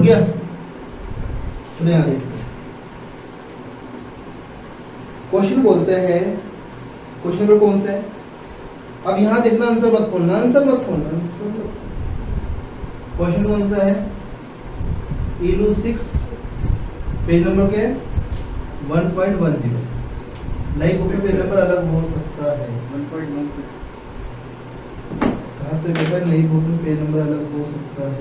गया। चलो यहां देखो क्वेश्चन बोलते हैं क्वेश्चन नंबर कौन सा है? अब यहां देखना आंसर मत खोलना क्वेश्चन कौन सा है? इलू 6 पेज नंबर क्या है 1.10। नई बुक में पेज नंबर अलग हो सकता है 1.16 कहा तो बेटा नई बुक में पेज नंबर अलग हो सकता है।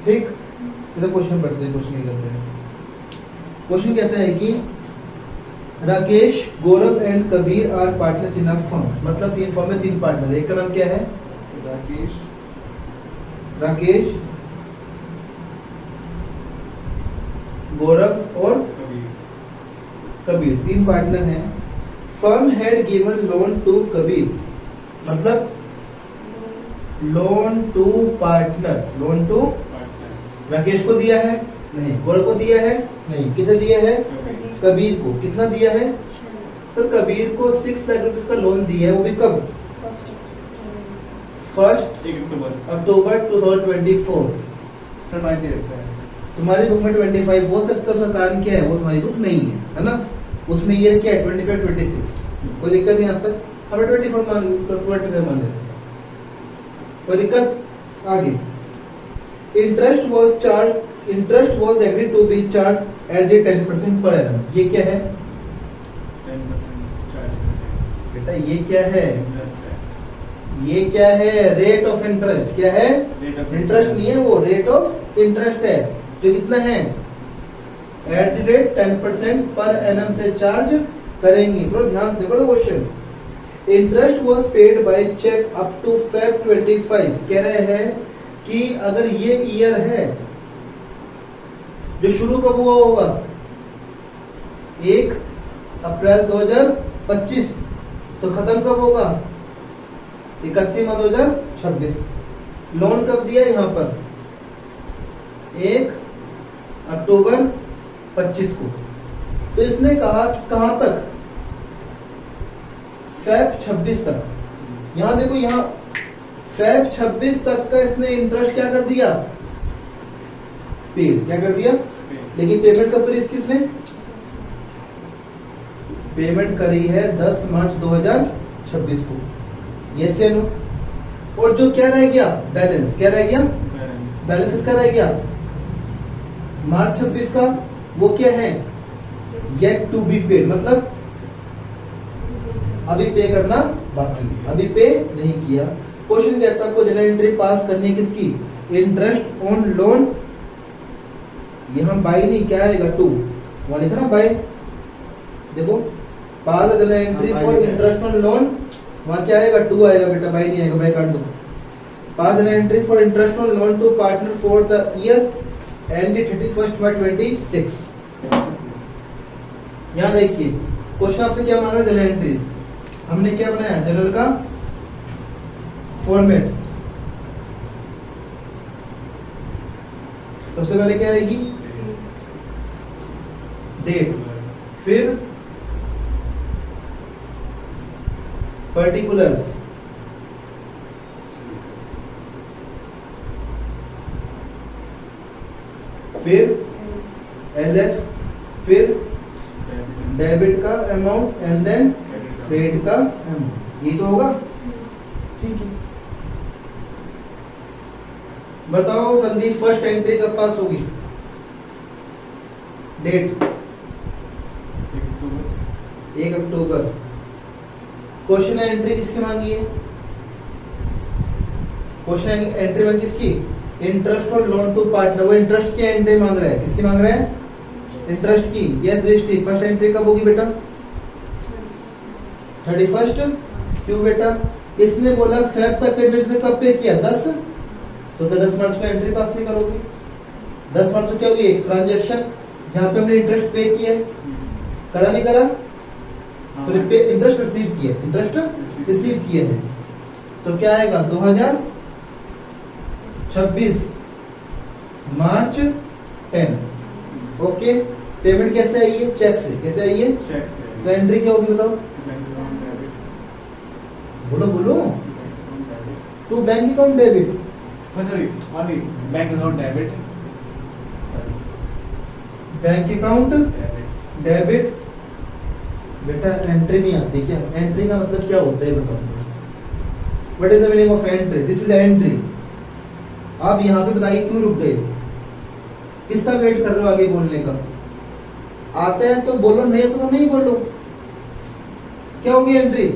ठीक तो क्वेश्चन पढ़ते हैं क्वेश्चन कहते हैं। क्वेश्चन कहता है कि Rakesh Gaurav and Kabir are partners in a firm. मतलब 3 फर्म में 3 पार्टनर। एक का नाम क्या है? राकेश गौरव और कबीर 3 पार्टनर हैं। Firm had given loan to Kabir मतलब loan to partner loan to Rakesh को दिया है नहीं, गौरव को दिया है नहीं, किसे दिया है? कबीर को। कितना दिया है सर? कबीर को 6 लाख रुपए का लोन दिया है वो भी कब? 1 अक्टूबर 2024। सर बात ये रखा है तुम्हारी बुक में 25 हो सकता है उसका कारण क्या है? वो तुम्हारी बुक नहीं है ना। उसमें ईयर क्या है 25 26 कोई दिक्कत नहीं। यहाँ तक हमें 25 मान लेते कोई दिक्कत? आगे interest was agreed to be charge as a 10% per annum. ये क्या है 10% चार्ज बेटा? ये क्या है? ये क्या है? Rate of interest. क्या है? इंटरेस्ट नहीं है वो रेट ऑफ इंटरेस्ट है जो कितना है at the rate 10% per annum से चार्ज करेंगी। थोड़ा ध्यान से पढ़ो question. Interest was paid by cheque up to Feb 25। कह रहे हैं कि अगर ये ईयर है जो शुरू कब हुआ होगा 1 अप्रैल 2025, तो खत्म कब होगा 31 मई 2026। लोन कब दिया यहां पर 1 अक्टूबर 25 को। तो इसने कहा कि कहां तक Feb 26 तक। यहां देखो, यहां Feb 26 तक का इसने इंटरेस्ट क्या कर दिया, पेड। क्या कर दिया, लेकिन पेमेंट कब करी किसने, पेमेंट करी है 10 मार्च 2026 को। यस या नो। और जो क्या रह गया बैलेंस, क्या रह गया बैलेंस किसका रह गया मार्च 26 का, वो क्या है येट टू बी पेड, मतलब अभी पे करना बाकी, अभी पे नहीं किया। क्वेश्चन कहता है आपको जनरल एंट्री पास करनी है किसकी, इंटरेस्ट ऑन लोन। यहां बाई नहीं, क्या आएगा टू, वहां लिखा ना बाई। देखो pass journal entry for interest on loan, वहां क्या आएगा टू आएगा बेटा, बाई नहीं आएगा, बाई काट दो। Pass journal entry for interest on loan to partner for the year ended 31 March 26। यहां देखिए क्वेश्चन आपसे क्या मांग रहा है, जनरल एंट्रीज। हमने क्या बनाया जनरल का फॉर्मेट। सबसे पहले क्या आएगी डेट, फिर पर्टिकुलर्स, फिर एलएफ, फिर डेबिट का अमाउंट एंड देन क्रेडिट का अमाउंट। ये तो होगा, ठीक है। बताओ संदीप फर्स्ट एंट्री कब पास होगी, डेट 1 अक्टूबर। क्वेश्चन एंट्री किसकी मांगी है, क्वेश्चन एंट्री मांगी किसकी, इंटरेस्ट और लोन टू पार्टनर। वो इंटरेस्ट की एंट्री मांग रहा है, किसकी मांग रहा है, इंटरेस्ट की। यस दृष्टि, फर्स्ट एंट्री कब होगी बेटा 31। क्यों बेटा, इसने बोला फेब तक का इंटरेस्ट ने कब पे किया 10, तो 10 मार्च को एंट्री पास नहीं करोगे। 10 मार्च को क्या हुई, एक ट्रांजैक्शन जहां पे हमने इंटरेस्ट पे किया, करा नहीं करा, तो इंटरेस्ट रिसीव किया, इंटरेस्ट रिसीव किया है। तो क्या आएगा 2026 मार्च 10। ओके, पेमेंट कैसे आई है, चेक से। कैसे आई है, चेक से। तो एंट्री क्या होगी बताओ, बोलो बोलो, to bank account debit, sorry only bank account debit, bank account debit. बेटा एंट्री नहीं आती क्या, एंट्री का मतलब क्या होता है बताओ, what is the meaning of entry, this is entry. आप यहाँ पे बताइए क्यों रुक गए, किसका वेट कर रहे हो आगे बोलने का, आता है तो बोलो, नहीं है तो नहीं बोलो। क्या होगी entry,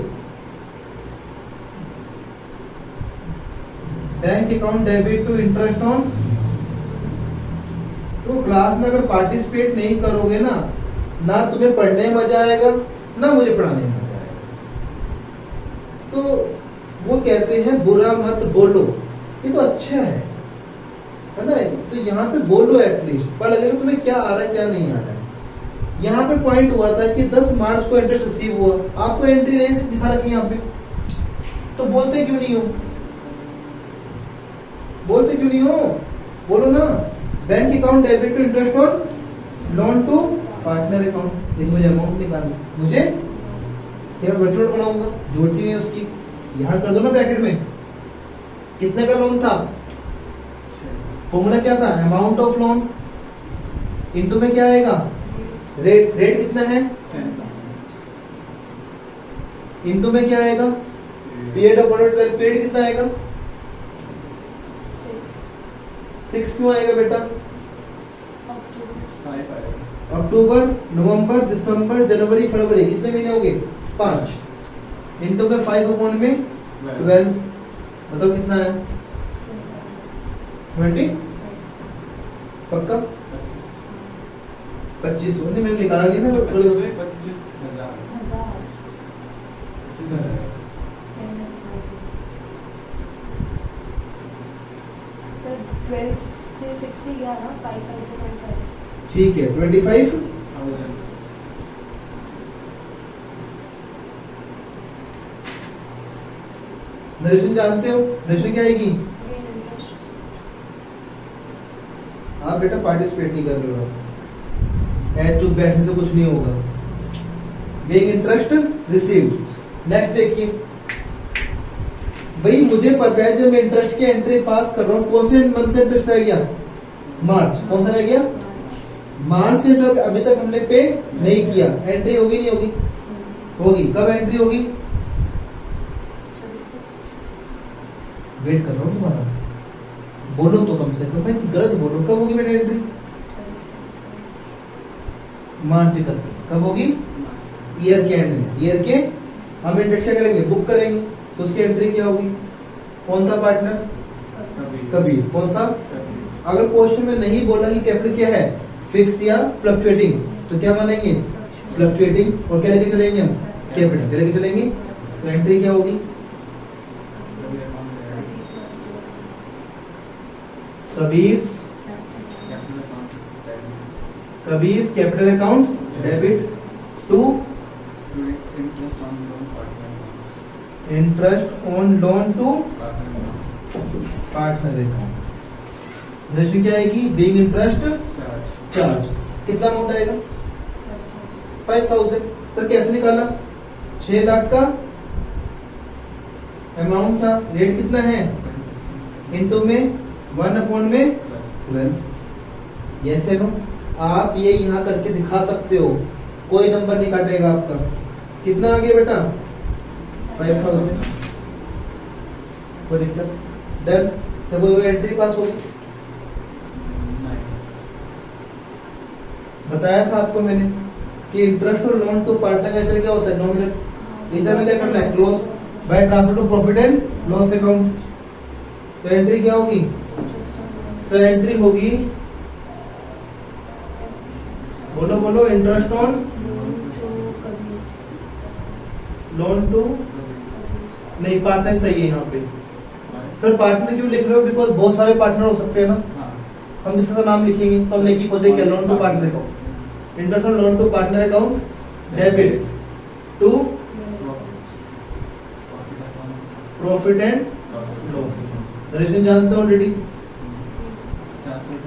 bank account debit to interest on. तो क्लास में अगर पार्टिसिपेट नहीं करोगे ना तुम्हें पढ़ने में मजा आएगा ना मुझे पढ़ाने में मजा आएगा। तो वो कहते हैं बुरा मत बोलो, ये तो अच्छा है ना। तो यहाँ पे बोलो एटलीस्ट, पढ़ लगेगा तुम्हें क्या आ रहा है क्या नहीं आ रहा है। यहाँ पे पॉइंट हुआ था कि 10 मार्च को इंटरेस्ट रिसीव हुआ, आपको एंट्री नहीं दिखा रखी यहाँ पे, तो बोलते क्यों नहीं हो, बोलते क्यों नहीं हो, बोलो ना। Bank account debit to interest on loan to partner account. देखो मुझे अमाउंट निकालना, मुझे क्या वर्कआउट बनाऊंगा, जरूरत ही नहीं है उसकी। यहाँ कर दो ना ब्रैकेट में, कितने का लोन था, फॉर्मूला क्या था, अमाउंट ऑफ लोन इनटू में क्या आएगा रेट, रेट कितना है 10%, इनटू में क्या आएगा पीरियड ऑफ ऑर्डर, पीरियड कितना आएगा 6 क्यों आएगा बेटा, अक्टूबर नवंबर दिसंबर जनवरी फरवरी, कितने महीने हो गए 5, इनटू में 5 में 12, बताओ कितना है 20, पक्का 2500 नहीं, मैंने निकाला नहीं ना। 25,000 हजार 25,000 सर 12 से 60 गया ना, 55 से 25। ठीक है 25। नरेशन जानते हो, नरेशन क्या आएगी? Gain interest received. आप बेटा पार्टिसिपेट नहीं कर रहे हो, ऐसे चुप बैठने से कुछ नहीं होगा। Being interest received. नेक्स्ट देखिए भाई, मुझे पता है जब मैं इंटरेस्ट की एंट्री पास कर रहा हूँ, कौन से मंथ का इंटरेस्ट रह गया? मार्च। कौन सा रह गया? मार्च के इंटरेस्ट अभी तक हमने पे नहीं किया, एंट्री होगी नहीं होगी? होगी। कब एंट्री होगी? वेट कर रहा हूँ तुम्हारा, बोलो तो कम से कम भाई, गलत बोलो। कब होगी बेटा एंट्री? मार्च 31। कब होगी? ईयर के एंड में। ईयर के हम इंटरेस्ट क्या करेंगे? बुक करेंगे, तो उसकी एंट्री क्या होगी? कौन था पार्टनर? कबीर। कौन था? अगर क्वेश्चन में नहीं बोला कि कैपिटल क्या है, फिक्स या फ्लक्चुएटिंग, तो क्या मानेंगे? फ्लक्चुएटिंग। और क्या लेके चलेंगे हम? कैपिटल क्या लेके चलेंगे? तो एंट्री क्या होगी? Kabir's capital account debit to interest on loan to partner account. Ratio क्या आएगी? Being interest charge. कितना अमाउंट आएगा? 5000। सर कैसे निकाला? 6 लाख का अमाउंट था, रेट कितना है? इनटू में 1/12। यस या नो? आप ये यहाँ करके दिखा सकते हो, कोई नंबर नहीं काटेगा आपका। कितना आ गया बेटा? 5000। कोई दिक्कत? डन। तो वो एंट्री पास होगी। बताया था आपको मैंने कि इंटरेस्ट और लोन टू पार्टनर नेचर क्या होता है? नॉमिनल। इसे में क्या करना है? Close by transfer to profit and loss account. तो एंट्री क्या होगी? सर एंट्री होगी, बोलो बोलो, इंटरेस्ट ऑन लोन टू, नहीं पार्टनर सही है यहाँ पे। सर पार्टनर क्यों लिख रहे हो? बिकॉज बहुत सारे पार्टनर हो सकते हैं ना, हम जिसका नाम लिखेंगे तो हम लिखी पौधे क्या? Loan to partner account. Interest on loan to partner account debit to profit and loss. Narration जानते हो ऑलरेडी?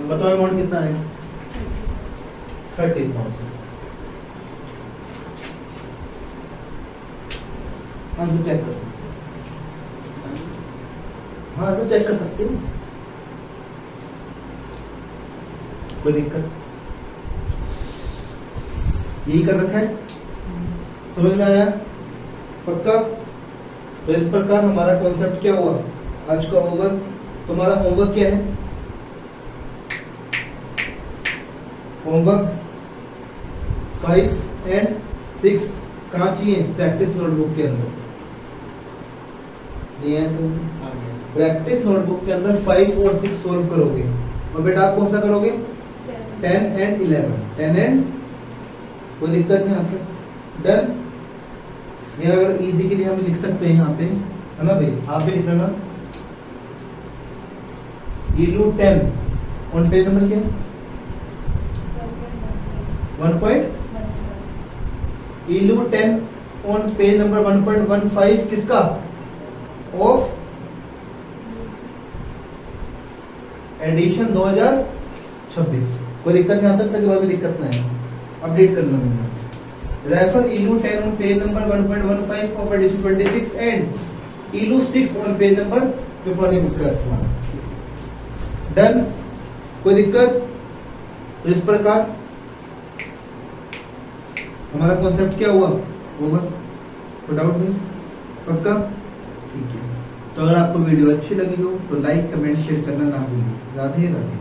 बताओ अमाउंट कितना है? 30,000। आंसर चेक कर सकते हो। हाँ आंसर चेक कर सकते हो, कोई दिक्कत? यही कर रखा है, समझ में आया? पक्का? तो इस प्रकार हमारा कॉन्सेप्ट क्या हुआ आज का ओवर। तुम्हारा होमवर्क क्या है? होमवर्क 5 और 6 कहाँ चाहिए? प्रैक्टिस नोटबुक के अंदर। प्रैक्टिस नोटबुक के अंदर 5 और 6 सोल्व करोगे। और बेटा आप कौन सा करोगे? 10 और 11। 10 और, कोई दिक्कत नहीं आता। डन। ये अगर इजी के लिए हम लिख सकते हैं यहाँ पे, है ना भाई? आप भी लिख लेना। इलू 10 ऑन पेज नंबर क्या? 1. इलू 10 ऑन पेज नंबर 1.15 किसका? Of edition 2026। कोई दिक्कत नहीं आता तक भी दिक्कत ना है, अपडेट कर लो। रेफर इलू 10 on page number 1.15 of edition 26 and इलू 6 ऑन पेज नंबर 54। डन। कोई दिक्कत? तो इस प्रकार हमारा कॉन्सेप्ट क्या हुआ? ओवर। कोई डाउट नहीं? पक्का? ठीक है। तो अगर आपको वीडियो अच्छी लगी हो तो लाइक कमेंट शेयर करना ना भूलिए। राधे राधे।